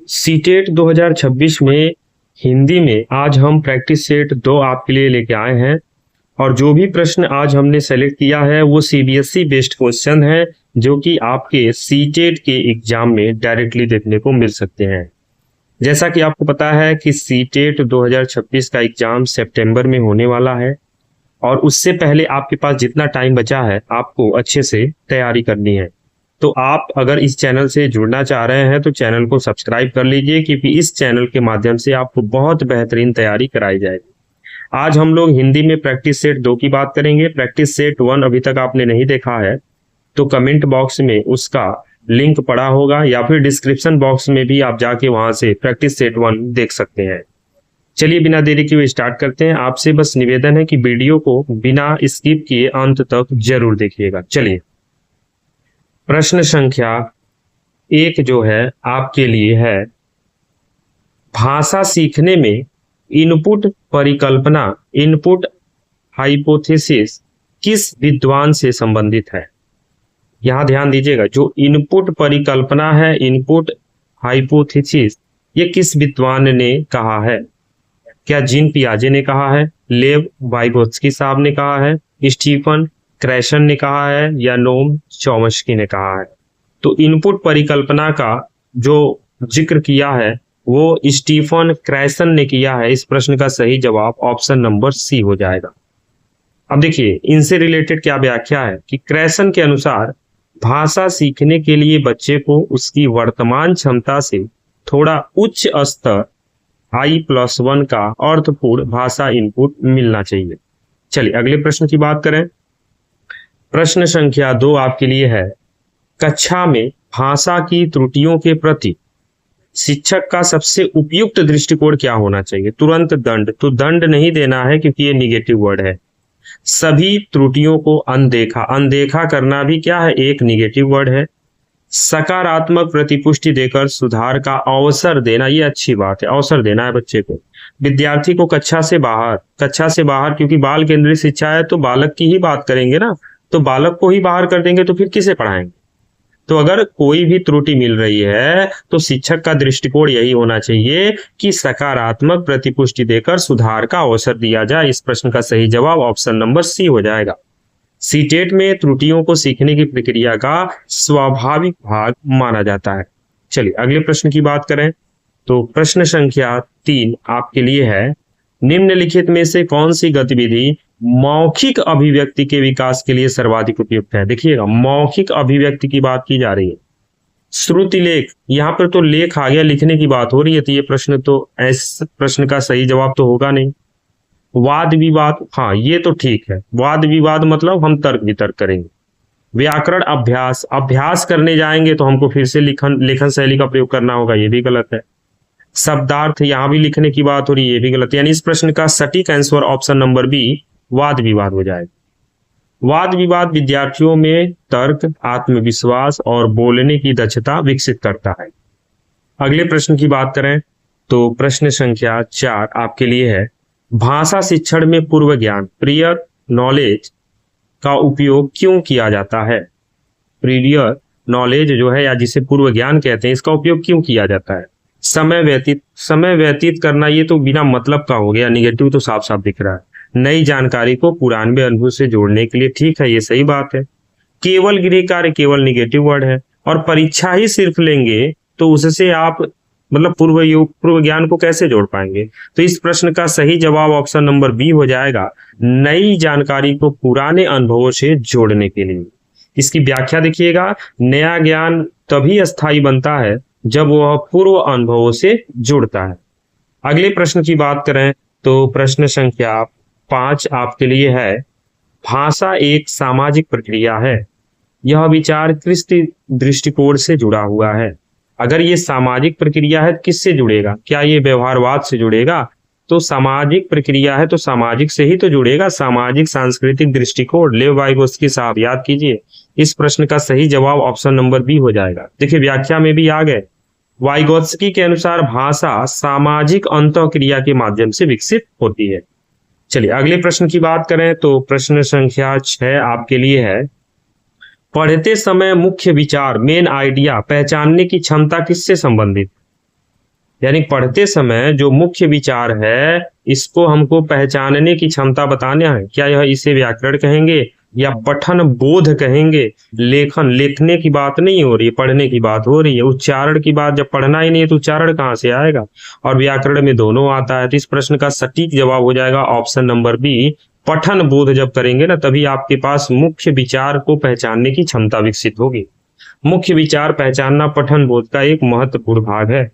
CTET 2026 में हिंदी में आज हम प्रैक्टिस सेट 2 आपके लिए लेके आए हैं। और जो भी प्रश्न आज हमने सेलेक्ट किया है वो सीबीएसई बेस्ड क्वेश्चन है, जो कि आपके सीटेट के एग्जाम में डायरेक्टली देखने को मिल सकते हैं। जैसा कि आपको पता है कि सीटेट 2026 का एग्जाम सितंबर में होने वाला है, और उससे पहले आपके पास जितना टाइम बचा है आपको अच्छे से तैयारी करनी है। तो आप अगर इस चैनल से जुड़ना चाह रहे हैं तो चैनल को सब्सक्राइब कर लीजिए, क्योंकि इस चैनल के माध्यम से आपको बहुत बेहतरीन तैयारी कराई जाएगी। आज हम लोग हिंदी में प्रैक्टिस सेट 2 की बात करेंगे। प्रैक्टिस सेट 1 अभी तक आपने नहीं देखा है तो कमेंट बॉक्स में उसका लिंक पड़ा होगा, या फिर डिस्क्रिप्शन बॉक्स में भी आप जाके वहां से प्रैक्टिस सेट 1 देख सकते हैं। चलिए बिना देरी किए स्टार्ट करते हैं। आपसे बस निवेदन है कि वीडियो को बिना स्किप किए अंत तक जरूर देखिएगा। चलिए, प्रश्न संख्या 1 जो है आपके लिए है, भाषा सीखने में इनपुट परिकल्पना, इनपुट हाइपोथेसिस किस विद्वान से संबंधित है। यहां ध्यान दीजिएगा, जो इनपुट परिकल्पना है, इनपुट हाइपोथेसिस, ये किस विद्वान ने कहा है। क्या जीन पियाजे ने कहा है, लेव वाइगोत्स्की साहब ने कहा है, स्टीफन क्रैशन ने कहा है, या नोम चॉम्स्की ने कहा है। तो इनपुट परिकल्पना का जो जिक्र किया है वो स्टीफन क्रैशन ने किया है। इस प्रश्न का सही जवाब ऑप्शन नंबर सी हो जाएगा। अब देखिए, इनसे रिलेटेड क्या व्याख्या है कि क्रैशन के अनुसार भाषा सीखने के लिए बच्चे को उसकी वर्तमान क्षमता से थोड़ा उच्च स्तर I+1 का अर्थपूर्ण भाषा इनपुट मिलना चाहिए। चलिए अगले प्रश्न की बात करें। प्रश्न संख्या 2 आपके लिए है, कक्षा में भाषा की त्रुटियों के प्रति शिक्षक का सबसे उपयुक्त दृष्टिकोण क्या होना चाहिए। तुरंत दंड, तो दंड नहीं देना है क्योंकि ये निगेटिव वर्ड है। सभी त्रुटियों को अनदेखा, अनदेखा करना भी क्या है, एक निगेटिव वर्ड है। सकारात्मक प्रतिपुष्टि देकर सुधार का अवसर देना, ये अच्छी बात है, अवसर देना है बच्चे को। विद्यार्थी को कक्षा से बाहर, क्योंकि बाल केंद्रित शिक्षा है तो बालक की ही बात करेंगे ना, तो बालक को ही बाहर कर देंगे तो फिर किसे पढ़ाएंगे। तो अगर कोई भी त्रुटि मिल रही है तो शिक्षक का दृष्टिकोण यही होना चाहिए कि सकारात्मक प्रतिपुष्टि देकर सुधार का अवसर दिया जाए। इस प्रश्न का सही जवाब ऑप्शन नंबर सी हो जाएगा। सीटेट में त्रुटियों को सीखने की प्रक्रिया का स्वाभाविक भाग माना जाता है। चलिए अगले प्रश्न की बात करें तो प्रश्न संख्या 3 आपके लिए है, निम्नलिखित में से कौन सी गतिविधि मौखिक अभिव्यक्ति के विकास के लिए सर्वाधिक उपयुक्त है। देखिएगा, मौखिक अभिव्यक्ति की बात की जा रही है। श्रुति लेख, यहाँ पर तो लेख आ गया, लिखने की बात हो रही है, तो ये प्रश्न तो प्रश्न का सही जवाब तो होगा नहीं। वाद विवाद, हाँ ये तो ठीक है, वाद विवाद मतलब हम तर्क वितर्क करेंगे। व्याकरण अभ्यास, अभ्यास करने जाएंगे तो हमको फिर से लेखन शैली का प्रयोग करना होगा, ये भी गलत है। शब्दार्थ, यहां भी लिखने की बात हो रही है, ये भी गलत। यानी इस प्रश्न का सटीक आंसर ऑप्शन नंबर बी वाद विवाद हो जाएगा। वाद विवाद विद्यार्थियों में तर्क, आत्मविश्वास और बोलने की दक्षता विकसित करता है। अगले प्रश्न की बात करें तो प्रश्न संख्या 4 आपके लिए है, भाषा शिक्षण में पूर्व ज्ञान, प्रियर नॉलेज का उपयोग क्यों किया जाता है। प्रियर नॉलेज जो है, या जिसे पूर्व ज्ञान कहते हैं, इसका उपयोग क्यों किया जाता है। समय व्यतीत करना, ये तो बिना मतलब का हो गया, निगेटिव तो साफ साफ दिख रहा है। नई जानकारी को पुराने अनुभव से जोड़ने के लिए, ठीक है ये सही बात है। केवल गृह कार्य, केवल निगेटिव वर्ड है। और परीक्षा ही सिर्फ लेंगे तो उससे आप मतलब पूर्व ज्ञान को कैसे जोड़ पाएंगे। तो इस प्रश्न का सही जवाब ऑप्शन नंबर बी हो जाएगा, नई जानकारी को पुराने अनुभवों से जोड़ने के लिए। इसकी व्याख्या देखिएगा, नया ज्ञान तभी स्थायी बनता है जब वह पूर्व अनुभवों से जुड़ता है। अगले प्रश्न की बात करें तो प्रश्न संख्या 5 आपके लिए है, भाषा एक सामाजिक प्रक्रिया है, यह विचार किस दृष्टिकोण से जुड़ा हुआ है। अगर ये सामाजिक प्रक्रिया है किससे जुड़ेगा, क्या ये व्यवहारवाद से जुड़ेगा। तो सामाजिक प्रक्रिया है तो सामाजिक से ही तो जुड़ेगा, सामाजिक सांस्कृतिक दृष्टिकोण, लेव वाइगोत्स्की साहब, याद कीजिए। इस प्रश्न का सही जवाब ऑप्शन नंबर बी हो जाएगा। देखिए व्याख्या में भी आ गए, वाइगोत्स्की के अनुसार भाषा सामाजिक अंतःक्रिया के माध्यम से विकसित होती है। चलिए अगले प्रश्न की बात करें तो प्रश्न संख्या 6 आपके लिए है, पढ़ते समय मुख्य विचार, मेन आइडिया पहचानने की क्षमता किससे संबंधित। यानी पढ़ते समय जो मुख्य विचार है इसको हमको पहचानने की क्षमता बताना है। क्या यह इसे व्याकरण कहेंगे या पठन बोध कहेंगे? लेखन, लिखने की बात नहीं हो रही है, पढ़ने की बात हो रही है। उच्चारण की बात, जब पढ़ना ही नहीं है तो उच्चारण कहाँ से आएगा? और व्याकरण में दोनों आता है। तो इस प्रश्न का सटीक जवाब हो जाएगा ऑप्शन नंबर बी, पठन बोध। जब करेंगे ना तभी आपके पास मुख्य विचार को पहचानने की क्षमता विकसित होगी। मुख्य विचार पहचानना पठन बोध का एक महत्वपूर्ण भाग है।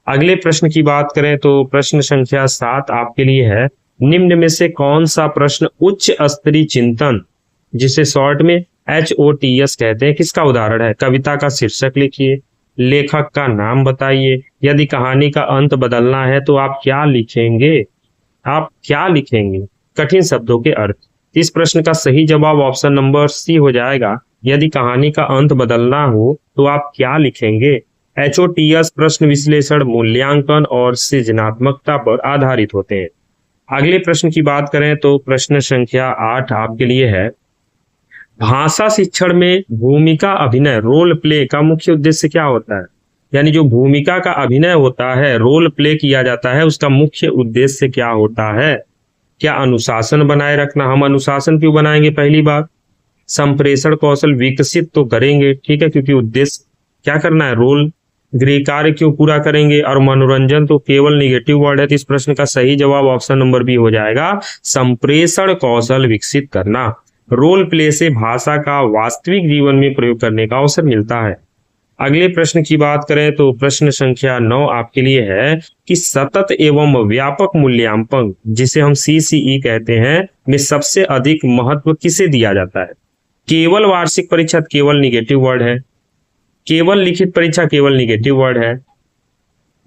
अगले प्रश्न की बात करें तो प्रश्न संख्या 7 आपके लिए है, निम्न में से कौन सा प्रश्न उच्च स्तरीय चिंतन, जिसे शॉर्ट में HOTS कहते हैं, किसका उदाहरण है? कविता का शीर्षक लिखिए, लेखक का नाम बताइए, यदि कहानी का अंत बदलना है तो आप क्या लिखेंगे? आप क्या लिखेंगे? कठिन शब्दों के अर्थ। इस प्रश्न का सही जवाब ऑप्शन नंबर सी हो जाएगा, यदि कहानी का अंत बदलना हो तो आप क्या लिखेंगे? HOTS प्रश्न विश्लेषण, मूल्यांकन और सृजनात्मकता पर आधारित होते हैं। अगले प्रश्न की बात करें तो प्रश्न संख्या 8 आपके लिए है, भाषा शिक्षण में भूमिका अभिनय, रोल प्ले का मुख्य उद्देश्य क्या होता है? यानी जो भूमिका का अभिनय होता है, रोल प्ले किया जाता है, उसका मुख्य उद्देश्य क्या होता है? क्या अनुशासन बनाए रखना? हम अनुशासन क्यों बनाएंगे? पहली बात, संप्रेषण कौशल विकसित तो करेंगे, ठीक है, क्योंकि उद्देश्य क्या करना है? रोल गृह कार्य क्यों पूरा करेंगे? और मनोरंजन तो केवल निगेटिव वर्ड है। तो इस प्रश्न का सही जवाब ऑप्शन नंबर बी हो जाएगा, संप्रेषण कौशल विकसित करना। रोल प्ले से भाषा का वास्तविक जीवन में प्रयोग करने का अवसर मिलता है। अगले प्रश्न की बात करें तो प्रश्न संख्या 9 आपके लिए है कि सतत एवं व्यापक मूल्यांकन, जिसे हम CCE कहते हैं, में सबसे अधिक महत्व किसे दिया जाता है? केवल वार्षिक परीक्षा केवल निगेटिव वर्ड है, केवल लिखित परीक्षा केवल निगेटिव वर्ड है,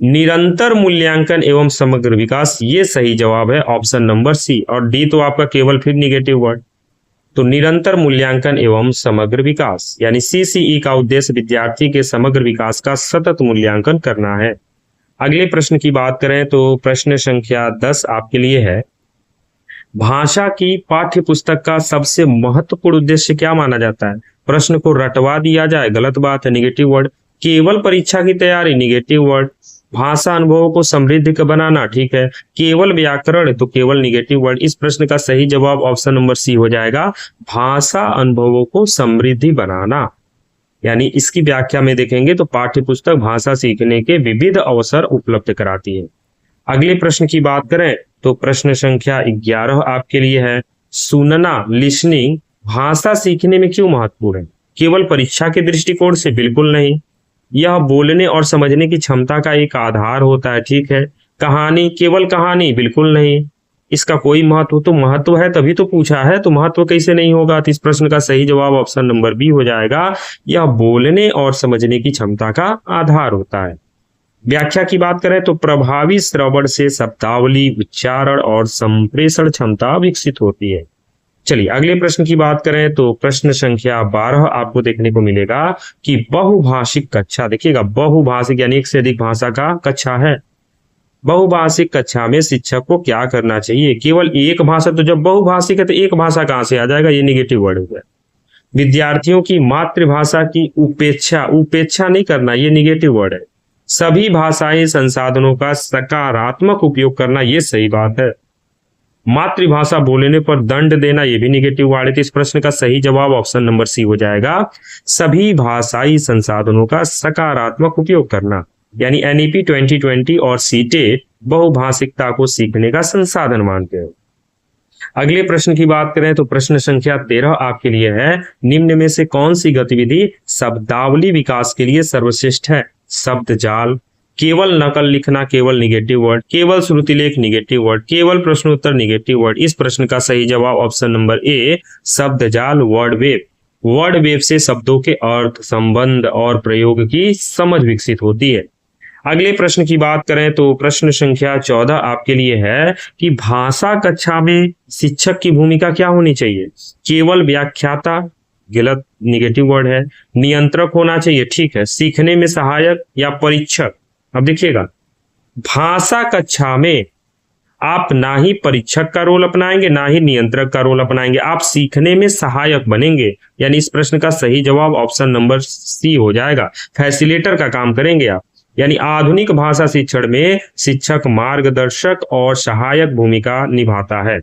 निरंतर मूल्यांकन एवं समग्र विकास, ये सही जवाब है ऑप्शन नंबर सी। और डी तो आपका केवल फिर निगेटिव वर्ड। तो निरंतर मूल्यांकन एवं समग्र विकास, यानी CCE का उद्देश्य विद्यार्थी के समग्र विकास का सतत मूल्यांकन करना है। अगले प्रश्न की बात करें तो प्रश्न संख्या 10 आपके लिए है, भाषा की पाठ्य पुस्तक का सबसे महत्वपूर्ण उद्देश्य क्या माना जाता है? प्रश्न को रटवा दिया जाए, गलत बात है, निगेटिव वर्ड। केवल परीक्षा की तैयारी, निगेटिव वर्ड। भाषा अनुभवों को समृद्ध बनाना, ठीक है। केवल व्याकरण, तो केवल निगेटिव वर्ड। इस प्रश्न का सही जवाब ऑप्शन नंबर सी हो जाएगा, भाषा अनुभवों को समृद्धि बनाना। यानी इसकी व्याख्या में देखेंगे तो पाठ्य पुस्तक भाषा सीखने के विविध अवसर उपलब्ध कराती है। अगले प्रश्न की बात करें तो प्रश्न संख्या 11 आपके लिए है, सुनना, लिसनिंग भाषा सीखने में क्यों महत्वपूर्ण है? केवल परीक्षा के दृष्टिकोण से? बिल्कुल नहीं, यह बोलने और समझने की क्षमता का एक आधार होता है, ठीक है। कहानी, केवल कहानी? बिल्कुल नहीं, इसका कोई महत्व, तो महत्व है तभी तो पूछा है, तो महत्व कैसे नहीं होगा? तो इस प्रश्न का सही जवाब ऑप्शन नंबर बी हो जाएगा, यह बोलने और समझने की क्षमता का आधार होता है। व्याख्या की बात करें तो प्रभावी श्रवण से शब्दावली, उच्चारण और संप्रेषण क्षमता विकसित होती है। चलिए अगले प्रश्न की बात करें तो प्रश्न संख्या 12 आपको देखने को मिलेगा कि बहुभाषिक कक्षा, देखिएगा बहुभाषिक यानी एक से अधिक भाषा का कक्षा है। बहुभाषिक कक्षा में शिक्षक को क्या करना चाहिए? केवल एक भाषा, तो जब बहुभाषिक है तो एक भाषा कहां से आ जाएगा? ये निगेटिव वर्ड हो गया। विद्यार्थियों की मातृभाषा की उपेक्षा नहीं करना, ये निगेटिव वर्ड है। सभी भाषाई संसाधनों का सकारात्मक उपयोग करना, ये सही बात है। मातृभाषा बोलने पर दंड देना, ये भी निगेटिव वर्ड है। तो इस प्रश्न का सही जवाब ऑप्शन नंबर सी हो जाएगा, सभी भाषाई संसाधनों का सकारात्मक उपयोग करना। यानी NEP 2020 और CTET बहुभाषिकता को सीखने का संसाधन मानते हैं। अगले प्रश्न की बात करें तो प्रश्न संख्या 13 आपके लिए है, निम्न में से कौन सी गतिविधि शब्दावली विकास के लिए सर्वश्रेष्ठ है? शब्द जाल, केवल नकल लिखना, केवल निगेटिव वर्ड, केवल श्रुतिलेख निगेटिव वर्ड, केवल प्रश्नोत्तर निगेटिव वर्ड। इस प्रश्न का सही जवाब ऑप्शन नंबर ए, शब्द जाल, वर्ड वेव। वर्ड वेव से शब्दों के अर्थ, संबंध और प्रयोग की समझ विकसित होती है। अगले प्रश्न की बात करें तो प्रश्न संख्या 14 आपके लिए है कि भाषा कक्षा में शिक्षक की भूमिका क्या होनी चाहिए? केवल व्याख्याता, गलत, निगेटिव वर्ड है। नियंत्रक होना चाहिए, ठीक है। सीखने में सहायक या परीक्षक? अब देखिएगा, भाषा कक्षा में आप ना ही परीक्षक का रोल अपनाएंगे ना ही नियंत्रक का रोल अपनाएंगे, आप सीखने में सहायक बनेंगे। यानी इस प्रश्न का सही जवाब ऑप्शन नंबर सी हो जाएगा, फैसिलिटेटर का काम करेंगे आप। यानी आधुनिक भाषा शिक्षण में शिक्षक मार्गदर्शक और सहायक भूमिका निभाता है।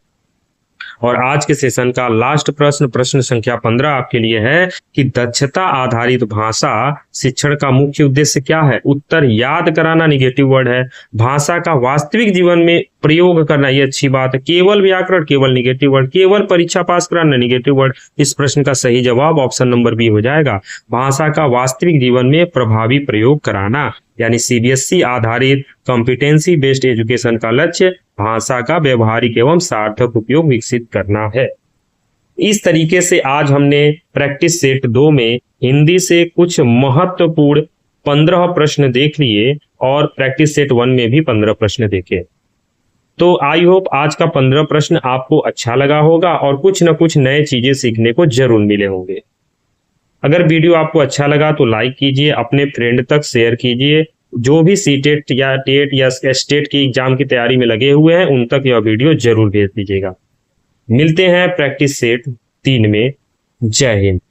और आज के सेशन का लास्ट प्रश्न, प्रश्न संख्या 15 आपके लिए है कि दक्षता आधारित भाषा शिक्षण का मुख्य उद्देश्य क्या है? उत्तर याद कराना निगेटिव वर्ड है, भाषा का वास्तविक जीवन में प्रयोग करना ये अच्छी बात है, केवल व्याकरण केवल निगेटिव वर्ड, केवल परीक्षा पास कराना निगेटिव वर्ड। इस प्रश्न का सही जवाब ऑप्शन नंबर बी हो जाएगा, भाषा का वास्तविक जीवन में प्रभावी प्रयोग कराना। यानी सीबीएसई आधारित कॉम्पिटेंसी बेस्ड एजुकेशन का लक्ष्य भाषा का व्यवहारिक एवं सार्थक उपयोग विकसित करना है। इस तरीके से आज हमने प्रैक्टिस सेट 2 में हिंदी से कुछ महत्वपूर्ण 15 प्रश्न देख लिए और प्रैक्टिस सेट 1 में भी 15 प्रश्न देखे। तो आई होप आज का 15 प्रश्न आपको अच्छा लगा होगा और कुछ न कुछ नए चीजें सीखने को जरूर मिले होंगे। अगर वीडियो आपको अच्छा लगा तो लाइक कीजिए, अपने फ्रेंड तक शेयर कीजिए। जो भी सीटेट या टेट या स्टेट की एग्जाम की तैयारी में लगे हुए हैं उन तक यह वीडियो जरूर भेज दीजिएगा। मिलते हैं प्रैक्टिस सेट 3 में। जय हिंद।